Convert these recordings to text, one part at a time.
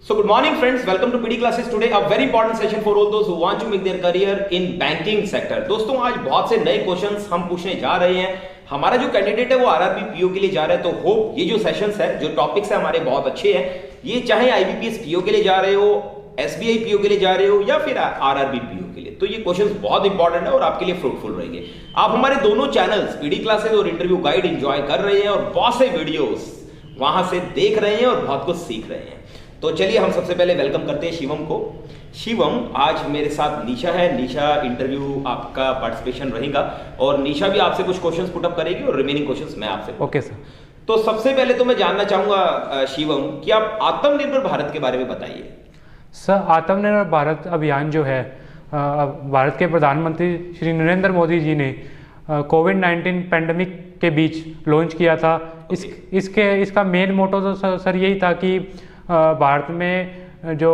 So good morning friends, welcome to PD classes. Today a very important session for all those who want to make their career in banking sector. दोस्तों आज बहुत से नए questions हम पूछने जा रहे हैं। हमारा जो कैंडिडेट है वो आरआरबी पीओ के लिए जा रहा है, तो होप ये जो सेशंस है, जो टॉपिक्स है हमारे बहुत अच्छे हैं। ये चाहे आईबीपीएस पीओ के लिए जा रहे हो, एसबीआई पीओ के लिए जा रहे हो या फिर आरआरबी पीओ के लिए, तो ये क्वेश्चंस बहुत इंपॉर्टेंट है और आपके लिए फ्रूटफुल रहेंगे। आप हमारे दोनों चैनल्स पीडी क्लासेस और इंटरव्यू गाइड एंजॉय कर रहे हैं और बहुत से वीडियोस वहां से देख रहे हैं और बहुत कुछ सीख रहे हैं। तो चलिए हम सबसे पहले वेलकम करते हैं शिवम को। शिवम, आज मेरे साथ निशा है। निशा इंटरव्यू आपका पार्टिसिपेशन रहेगा और निशा भी आपसे कुछ क्वेश्चंस पुट अप करेगी और रिमेनिंग क्वेश्चंस मैं आपसे। Okay sir. तो सबसे पहले तो मैं जानना चाहूंगा शिवम कि आप आत्मनिर्भर भारत के बारे में बताइए। सर, आत्मनिर्भर भारत अभियान जो है भारत के प्रधानमंत्री श्री नरेंद्र मोदी जी ने कोविड-19 पैंडमिक के बीच लॉन्च किया था। इसका मेन मोटो तो सर यही था कि भारत में जो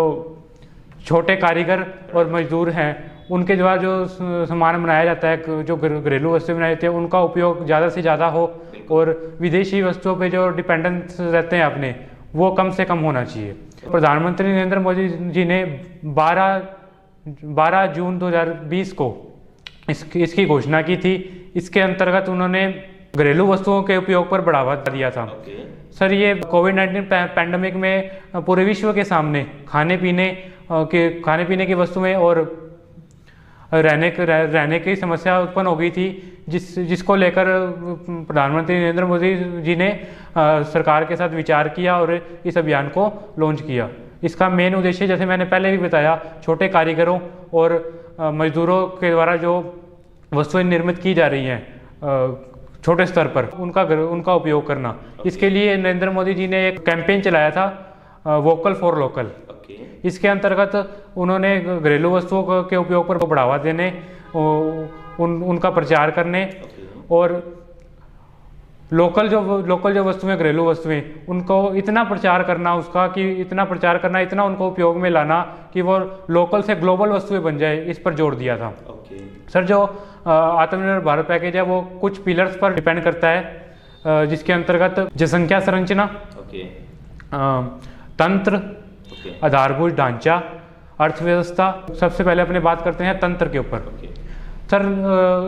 छोटे कारीगर और मजदूर हैं उनके द्वारा जो सामान बनाया जाता है, जो घरेलू वस्तुएं बनाई जाती हैं, उनका उपयोग ज़्यादा से ज़्यादा हो और विदेशी वस्तुओं पे जो डिपेंडेंस रहते हैं अपने, वो कम से कम होना चाहिए। प्रधानमंत्री नरेंद्र मोदी जी ने 12 जून 2020 को इसकी घोषणा की थी। इसके अंतर्गत उन्होंने घरेलू वस्तुओं के उपयोग पर बढ़ावा दिया था। सर, ये कोविड-19 पैंडमिक में पूरे विश्व के सामने खाने पीने की वस्तुएं और रहने की समस्या उत्पन्न हो गई थी, जिसको लेकर प्रधानमंत्री नरेंद्र मोदी जी ने सरकार के साथ विचार किया और इस अभियान को लॉन्च किया। इसका मेन उद्देश्य, जैसे मैंने पहले भी बताया, छोटे कारीगरों और मजदूरों के द्वारा जो वस्तुएं निर्मित की जा रही हैं छोटे स्तर पर, उनका उपयोग करना। इसके लिए नरेंद्र मोदी जी ने एक कैंपेन चलाया था, वोकल फॉर लोकल। इसके अंतर्गत उन्होंने घरेलू वस्तुओं के उपयोग पर बढ़ावा देने, उनका प्रचार करने और लोकल जो वस्तुएं, घरेलू वस्तुएं, उनको इतना प्रचार करना, इतना उनको उपयोग में लाना कि वो लोकल से ग्लोबल वस्तुएं बन जाए, इस पर जोर दिया था। सर, जो आत्मनिर्भर भारत पैकेज है वो कुछ पिलर्स पर डिपेंड करता है, जिसके अंतर्गत जनसंख्या संरचना, तंत्र, आधारभूत ढांचा, अर्थव्यवस्था। सबसे पहले अपने बात करते हैं तंत्र के ऊपर। सर,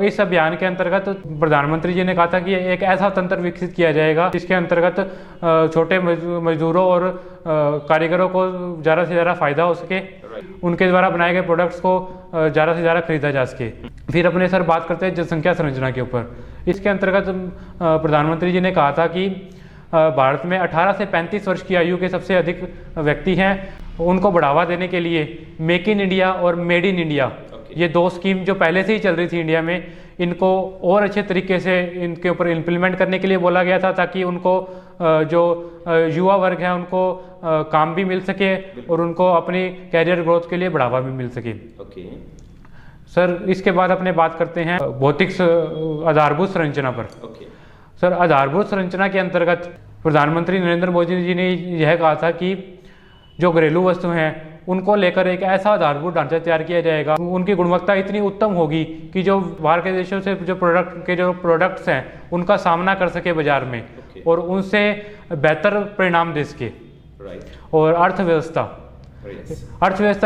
इस अभियान के अंतर्गत प्रधानमंत्री जी ने कहा था कि एक ऐसा तंत्र विकसित किया जाएगा जिसके अंतर्गत छोटे मजदूरों और कारीगरों को ज़्यादा से ज़्यादा फायदा हो सके, उनके द्वारा बनाए गए प्रोडक्ट्स को ज़्यादा से ज़्यादा खरीदा जा सके। फिर अपने सर बात करते हैं जनसंख्या संरचना के ऊपर। इसके अंतर्गत प्रधानमंत्री जी ने कहा था कि भारत में 18 से 35 वर्ष की आयु के सबसे अधिक व्यक्ति हैं, उनको बढ़ावा देने के लिए मेक इन इंडिया और मेड इन इंडिया, ये दो स्कीम जो पहले से ही चल रही थी इंडिया में, इनको और अच्छे तरीके से इनके ऊपर इम्प्लीमेंट करने के लिए बोला गया था, ताकि उनको जो युवा वर्ग है उनको काम भी मिल सके और उनको अपनी कैरियर ग्रोथ के लिए बढ़ावा भी मिल सके। सर, इसके बाद अपने बात करते हैं भौतिक आधारभूत संरचना पर। सर, आधारभूत संरचना के अंतर्गत प्रधानमंत्री नरेंद्र मोदी जी ने यह कहा था कि जो घरेलू वस्तुएं हैं उनको लेकर एक ऐसा आधारभूत ढांचा तैयार किया जाएगा, उनकी गुणवत्ता इतनी उत्तम होगी कि जो बाहर के देशों से जो प्रोडक्ट्स हैं उनका सामना कर सके बाजार में और उनसे बेहतर परिणाम दे सके। और अर्थव्यवस्था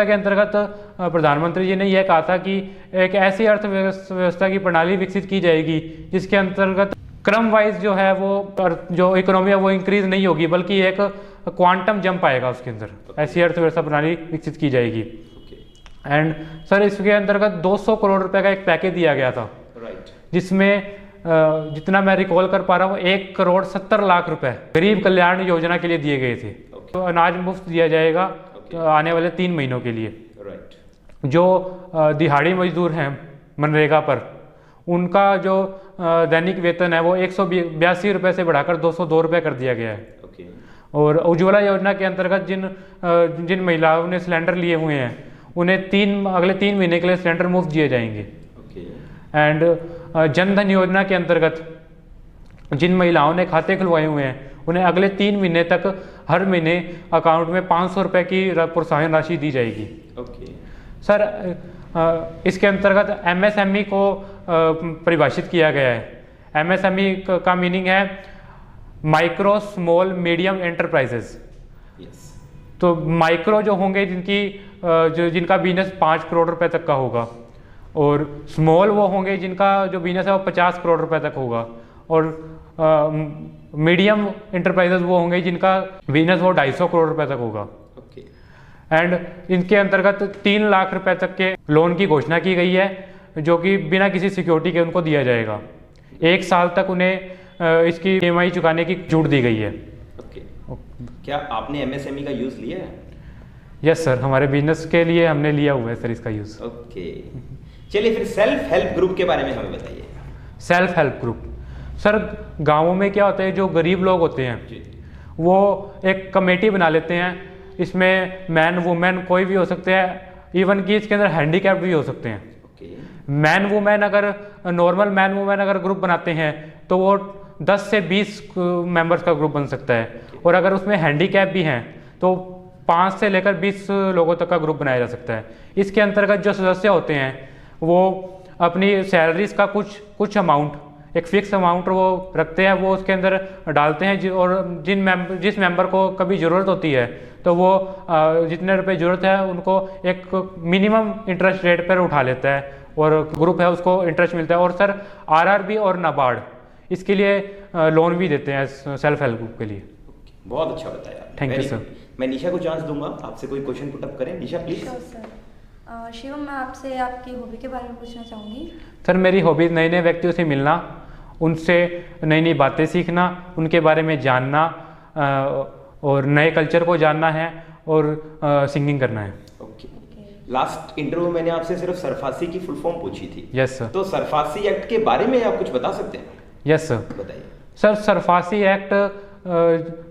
के अंतर्गत प्रधानमंत्री जी ने यह कहा था कि एक ऐसी अर्थव्यवस्था की प्रणाली विकसित की जाएगी जिसके अंतर्गत क्रम वाइज जो है वो जो इकोनॉमी है वो इंक्रीज नहीं होगी, बल्कि एक क्वांटम जंप आएगा उसके अंदर। ऐसी अर्थव्यवस्था प्रणाली विकसित की जाएगी। एंड सर, इसके अंतर्गत 200 करोड़ रुपए का एक पैकेज दिया गया था, जिसमें जितना मैं रिकॉल कर पा रहा हूँ 1,70,00,000 रुपए गरीब कल्याण योजना के लिए दिए गए थे। तो अनाज मुफ्त दिया जाएगा आने वाले 3 महीनों के लिए। जो दिहाड़ी मजदूर हैं मनरेगा पर, उनका जो दैनिक वेतन है वो 182 रुपये से बढ़ाकर 202 रुपये कर दिया गया है। और उज्ज्वला योजना के अंतर्गत जिन महिलाओं ने सिलेंडर लिए हुए हैं उन्हें अगले 3 महीने के लिए सिलेंडर मुफ्त दिए जाएंगे। एंड जनधन योजना के अंतर्गत जिन महिलाओं ने खाते खुलवाए हुए हैं उन्हें अगले 3 महीने तक हर महीने अकाउंट में 500 रुपये की प्रोत्साहन राशि दी जाएगी। सर, इसके अंतर्गत MSME को परिभाषित किया गया है। MSME का मीनिंग है माइक्रो स्मॉल मीडियम एंटरप्राइजेस। तो माइक्रो जो होंगे जिनका बिजनेस 5 करोड़ रुपए तक का होगा, और स्मॉल वो होंगे जिनका जो बिजनेस है वो 50 करोड़ रुपए तक होगा, और मीडियम इंटरप्राइजेज वो होंगे जिनका बिजनेस वो 250 करोड़ रुपए तक होगा। एंड इनके अंतर्गत 3 लाख रुपए तक के लोन की घोषणा की गई है, जो कि बिना किसी सिक्योरिटी के उनको दिया जाएगा। 1 साल तक उन्हें इसकी EMI चुकाने की छूट दी गई है। क्या आपने एमएसएमई का यूज लिया है? यस सर, हमारे बिजनेस के लिए हमने लिया हुआ है सर इसका यूज। ओके, चलिए फिर सेल्फ हेल्प ग्रुप के बारे में हमें बताइए। सेल्फ हेल्प ग्रुप सर, गाँवों में क्या होता है, जो गरीब लोग होते हैं वो एक कमेटी बना लेते हैं। इसमें मैन वुमेन कोई भी हो सकते हैं, इवन कि इसके अंदर हैंडीकैप भी हो सकते हैं। मैन वुमेन अगर नॉर्मल मैन वुमेन अगर ग्रुप बनाते हैं तो वो 10 से 20 मेंबर्स का ग्रुप बन सकता है, और अगर उसमें हैंडीकैप भी हैं तो 5 से लेकर 20 लोगों तक का ग्रुप बनाया जा सकता है। इसके अंतर्गत जो सदस्य होते हैं वो अपनी सैलरीज का कुछ अमाउंट, एक फिक्स अमाउंट वो रखते हैं, वो उसके अंदर डालते हैं, और जिस मेंबर को कभी ज़रूरत होती है तो वो जितने रुपए ज़रूरत है उनको एक मिनिमम इंटरेस्ट रेट पर उठा लेता है, और ग्रुप है उसको इंटरेस्ट मिलता है। और सर RRB और नाबार्ड इसके लिए लोन भी देते हैं सेल्फ हेल्प ग्रुप के लिए। बहुत अच्छा बताया, थैंक यू सर। मैं निशा को चांस दूंगा, आपसे कोई क्वेश्चन पुट अप करें। निशा प्लीज। शिवम, मैं आपसे आपकी हॉबी के बारे में पूछना चाहूँगी। सर मेरी हॉबी नए नए व्यक्तियों से मिलना, उनसे नई नई बातें सीखना, उनके बारे में जानना, और नए कल्चर को जानना है, और सिंगिंग करना है। लास्ट इंटरव्यू मैंने आपसे सिर्फ सरफासी की फुल फॉर्म पूछी थी। Yes sir. तो सरफासी एक्ट के बारे में आप कुछ बता सकते हैं? यस सर, बताइए। सर सरफासी एक्ट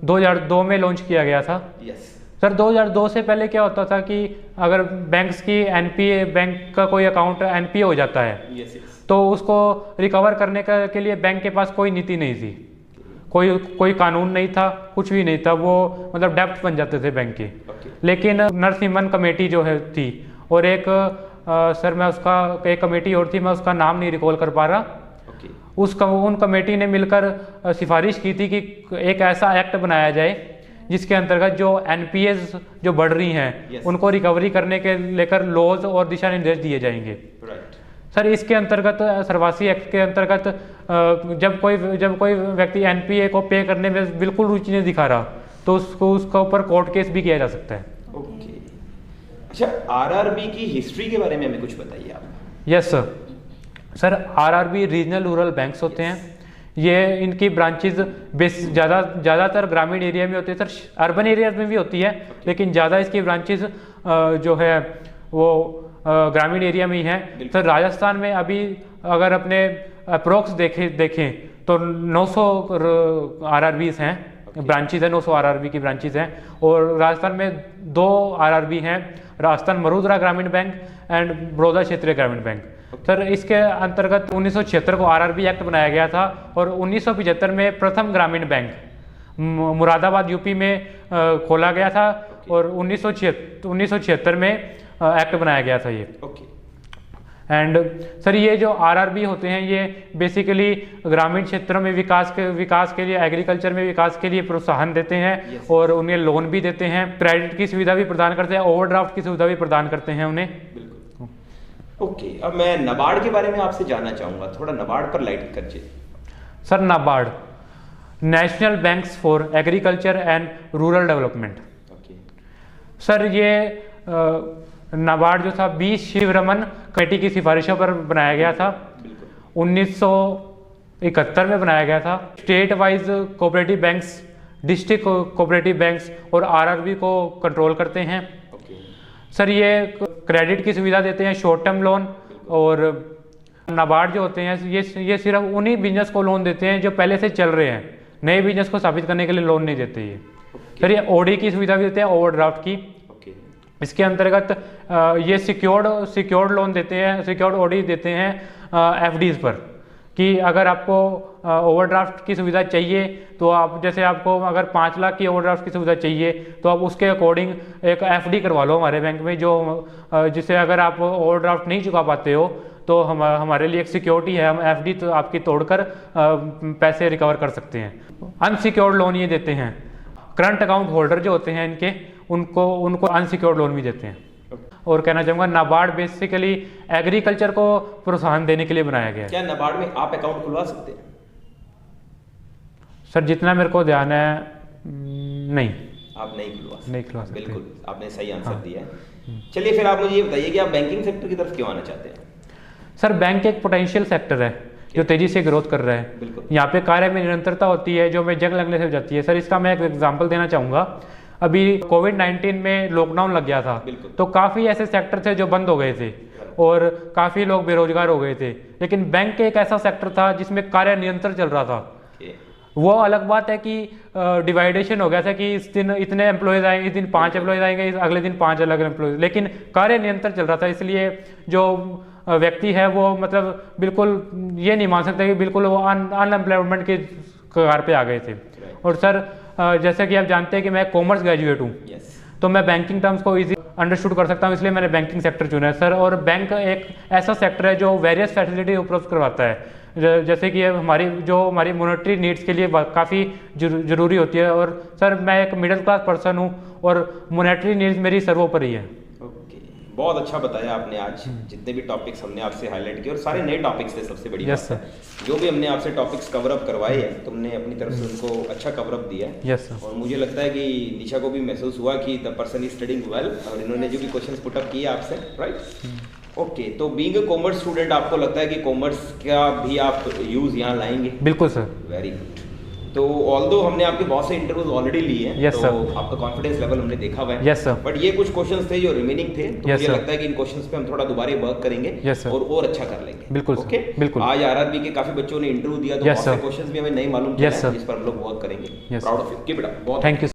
2002 में लॉन्च किया गया था। यस सर 2002 से पहले क्या होता था कि अगर बैंक्स की NPA, बैंक का कोई अकाउंट NPA हो जाता है, यस तो उसको रिकवर करने के लिए बैंक के पास कोई नीति नहीं थी, कोई कानून नहीं था, कुछ भी नहीं था, वो मतलब डेप्ट बन जाते थे बैंक के। लेकिन नरसिम्हन कमेटी जो है थी, और एक सर मैं उसका एक कमेटी और थी, मैं उसका नाम नहीं रिकॉल कर पा रहा, उन कमेटी ने मिलकर सिफारिश की थी कि एक ऐसा एक्ट बनाया जाए जिसके अंतर्गत जो NPAs जो बढ़ रही हैं उनको रिकवरी करने के लेकर लॉज और दिशा निर्देश दिए जाएंगे। सर इसके अंतर्गत सरफासी एक्ट के अंतर्गत जब कोई व्यक्ति NPA को पे करने में बिल्कुल रुचि नहीं दिखा रहा तो उसका ऊपर कोर्ट केस भी किया जा सकता है। ओके, अच्छा RRB की हिस्ट्री के बारे में हमें कुछ बताइए आप। Yes sir, RRB regional rural banks होते हैं। ये इनकी ब्रांचेज ज़्यादातर ग्रामीण एरिया में होती है सर, अर्बन एरियाज में भी होती है, लेकिन ज़्यादा इसकी ब्रांचेज जो है वो ग्रामीण एरिया में ही है। सर राजस्थान में अभी अगर अपने अप्रोक्स देखें तो 900 RRBs हैं, ब्रांचेज है, 900 RRB की ब्रांचेज हैं, और राजस्थान में 2 RRB हैं, राजस्थान मरुद्रा ग्रामीण बैंक एंड बड़ौदा क्षेत्रीय ग्रामीण बैंक। सर इसके अंतर्गत 1976 को RRB एक्ट बनाया गया था, और 1975 में प्रथम ग्रामीण बैंक मुरादाबाद UP में खोला गया था, और 1976 में एक्ट बनाया गया था ये। एंड सर ये जो RRB होते हैं ये बेसिकली ग्रामीण क्षेत्रों में विकास के लिए, एग्रीकल्चर में विकास के लिए प्रोत्साहन देते हैं, और उन्हें लोन भी देते हैं, क्रेडिट की सुविधा भी प्रदान करते हैं, ओवरड्राफ्ट की सुविधा भी प्रदान करते हैं उन्हें। ओके, अब मैं नाबार्ड के बारे में आपसे जानना चाहूँगा, थोड़ा नाबार्ड पर लाइट करिए। Sir NABARD national banks for agriculture and rural development. Sir ये नाबार्ड जो था B शिवरमन कमेटी की सिफारिशों पर बनाया गया था, 1971 में बनाया गया था। State wise cooperative banks, district cooperative banks और RRB को कंट्रोल करते हैं। सर ये क्रेडिट की सुविधा देते हैं, शॉर्ट टर्म लोन, और नाबार्ड जो होते हैं ये सिर्फ उन्हीं बिजनेस को लोन देते हैं जो पहले से चल रहे हैं, नए बिजनेस को स्थापित करने के लिए लोन नहीं देते ये। सर ये OD की सुविधा भी देते हैं, ओवरड्राफ्ट की। इसके अंतर्गत ये सिक्योर्ड लोन देते हैं, सिक्योर्ड OD देते हैं FDs पर, कि अगर आपको ओवरड्राफ्ट की सुविधा चाहिए तो आप, जैसे आपको अगर 5 लाख की ओवरड्राफ्ट की सुविधा चाहिए तो आप उसके अकॉर्डिंग एक FD करवा लो हमारे बैंक में, जो जिससे अगर आप ओवरड्राफ्ट नहीं चुका पाते हो तो हमारे लिए एक सिक्योरिटी है, हम FD तो आपकी तोड़कर पैसे रिकवर कर सकते हैं। अनसिक्योर्ड लोन ये देते हैं। करंट अकाउंट होल्डर जो होते हैं इनके, उनको उनको अनसिक्योर्ड लोन भी देते हैं। और कहना चाहूँगा नाबार्ड बेसिकली एग्रीकल्चर को प्रोत्साहन देने के लिए बनाया गया है। क्या नाबार्ड में आप अकाउंट खुलवा सकते हैं? सर जितना मेरे को ध्यान है नहीं, आप नहीं खुलवा सकते। बिल्कुल, आपने सही आंसर दिया है। चलिए फिर आप मुझे ये बताइए कि आप बैंकिंग सेक्टर की तरफ क्यों आना चाहते हैं? सर बैंक एक पोटेंशियल सेक्टर है जो तेजी से ग्रोथ कर रहा है। बिल्कुल। यहाँ पे कार्य में निरंतरता होती है जो में जंग लगने से हो जाती है। सर इसका मैं एक एग्जांपल देना चाहूँगा। अभी कोविड-19 में लॉकडाउन लग गया था, तो काफ़ी ऐसे सेक्टर थे जो बंद हो गए थे और काफ़ी लोग बेरोजगार हो गए थे, लेकिन बैंक एक ऐसा सेक्टर था जिसमें कार्य निरंतर चल रहा था। वो अलग बात है कि डिवाइडेशन हो गया था कि इस दिन इतने एम्प्लॉयज़ आएंगे, इस दिन 5 एम्प्लॉयज़ आएंगे, अगले दिन 5 अलग एम्प्लॉयज़, लेकिन कार्य निरंतर चल रहा था। इसलिए जो व्यक्ति है वो मतलब बिल्कुल ये नहीं मान सकता कि बिल्कुल वो अनएम्प्लॉयमेंट के कगार पे आ गए थे। और सर जैसे कि आप जानते हैं कि मैं कॉमर्स ग्रेजुएट हूँ, तो मैं बैंकिंग टर्म्स को इजी अंडरस्टूड कर सकता हूँ, इसलिए मैंने बैंकिंग सेक्टर चुना है सर। और बैंक एक ऐसा सेक्टर है जो वेरियस फैसिलिटी उपलब्ध करवाता है, जैसे कि हमारी मॉनेटरी नीड्स के लिए काफ़ी जरूरी होती है। और सर मैं एक मिडिल क्लास पर्सन हूँ और मॉनेटरी नीड्स मेरी सर्वोपरि है। ओके, बहुत अच्छा बताया आपने। आज जितने भी टॉपिक्स हमने आपसे हाईलाइट किए और सारे नए टॉपिक्स थे, सबसे बड़ी बात है जो भी हमने आपसे टॉपिक्स कवर अप करवाए हैं, तुमने अपनी तरफ से उनको अच्छा कवर अप दिया है। और मुझे लगता है कि निशा को भी महसूस हुआ कि the person is studying well, और इन्होंने जो भी क्वेश्चंस पुट अप किए आपसे, राइट। ओके, तो बीइंग अ कॉमर्स स्टूडेंट आपको लगता है कि कॉमर्स का भी आप यूज यहाँ लाएंगे? बिल्कुल सर। Very good. तो ऑल्दो हमने आपके बहुत से इंटरव्यूज ऑलरेडी लिए हैं, yes, तो आपका कॉन्फिडेंस लेवल हमने देखा हुआ है। yes, बट ये कुछ क्वेश्चंस थे जो रिमेनिंग थे, तो मुझे लगता है कि इन क्वेश्चंस पे हम थोड़ा दोबारा वर्क करेंगे और अच्छा कर लेंगे। बिल्कुल ओके, बिल्कुल। आज आरआरबी के काफी बच्चों ने इंटरव्यू दिया, तो बहुत से क्वेश्चंस भी हमें नहीं मालूम थे, जिस पर हम लोग वर्क करेंगे। Proud of you, keep it up. Thank you.